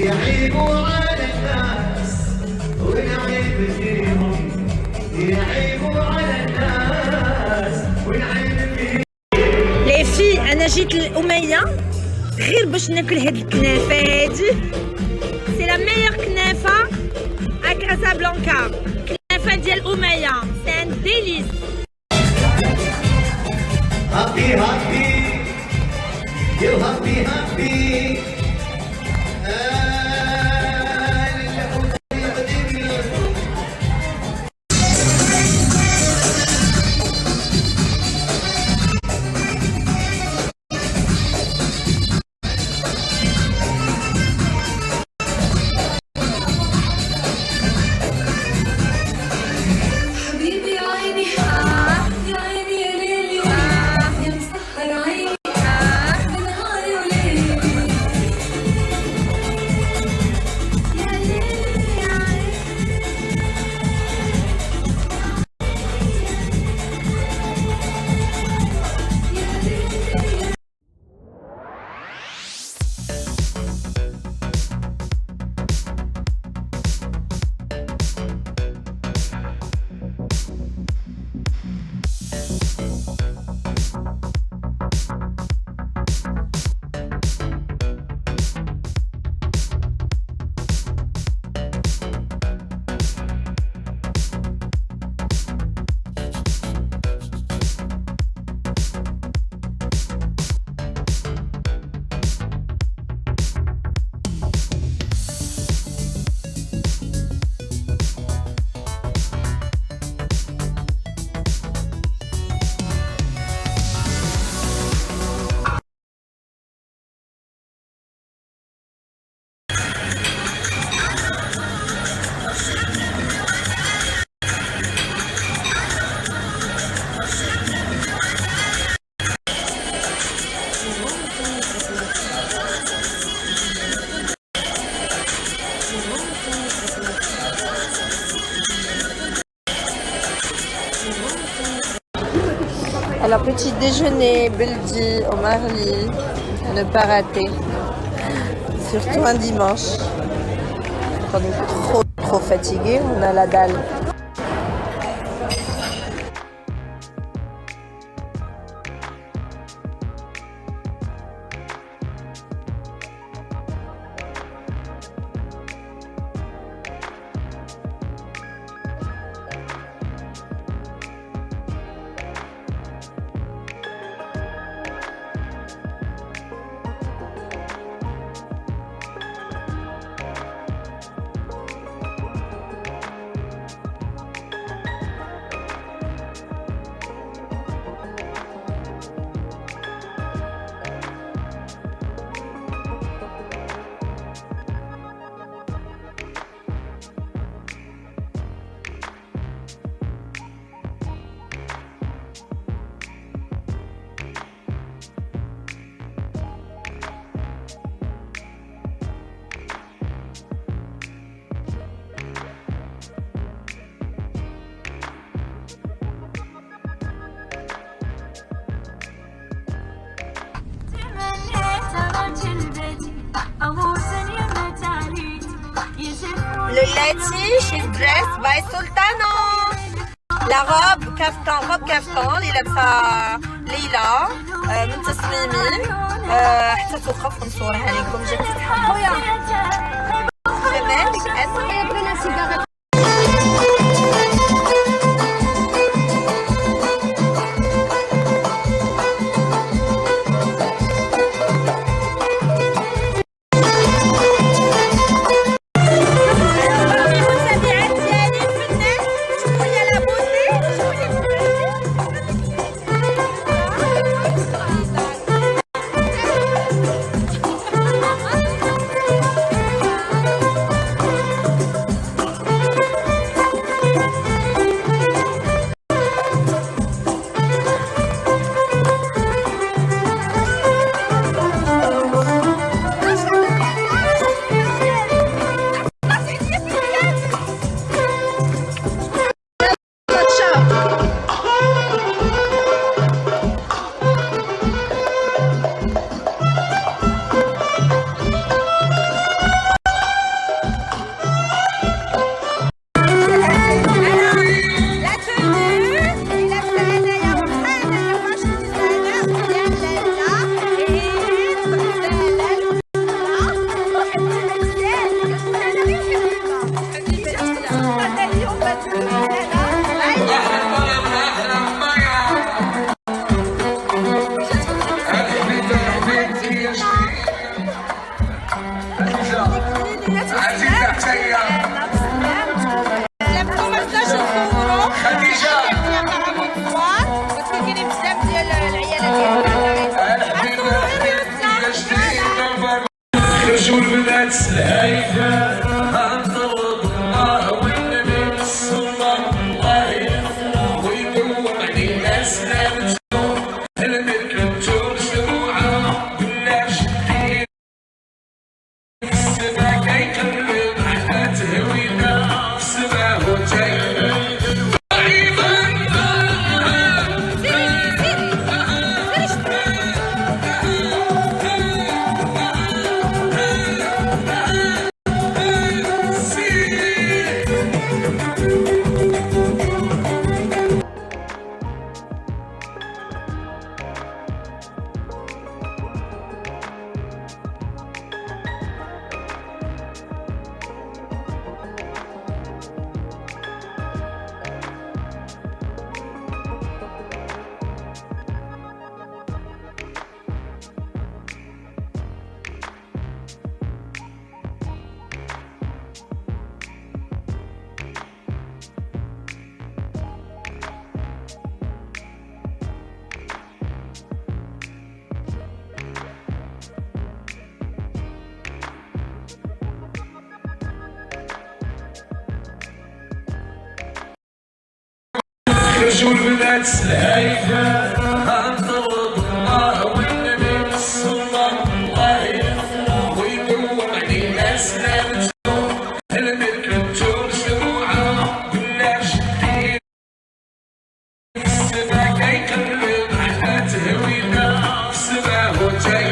لي في انا جيت لأمية غير باش ناكل هاد الكنافه هادي. سي لا ميور كنافه ا كازابلانكا، كنافه ديال أمية، سي ان ديليس. هابي هابي يو هابي هابي. Alors petit déjeuner, Beldi, au Marly, à ne pas rater, surtout un dimanche. Quand on est trop fatigué, on a la dalle. Le laitier chez Dress by Sultana. La robe كافتان اللي لابسه ليلى من تصميمي حتى توقف نصورها لكم. جات تحبوا كمان سلامتكم ما نقدرش نصوروا خديجة باسكو كاينين بزاف ديال العيالات خرجوا البنات الهايفة غنطلب الله والنبي بالسلطان الله يغفر ويدوم علينا سلامته الملك انتو مجموعة كلها شدين السما كيقلب على تهوينا السما هو جاي خرجوا البنات الهايفة غنطلب الله والنبي بالسلطان الله يغفر ويدوم علينا سلامته الملك انتو مجموعة كلها شدين السما كيقلب على تهوينا السما هو جاي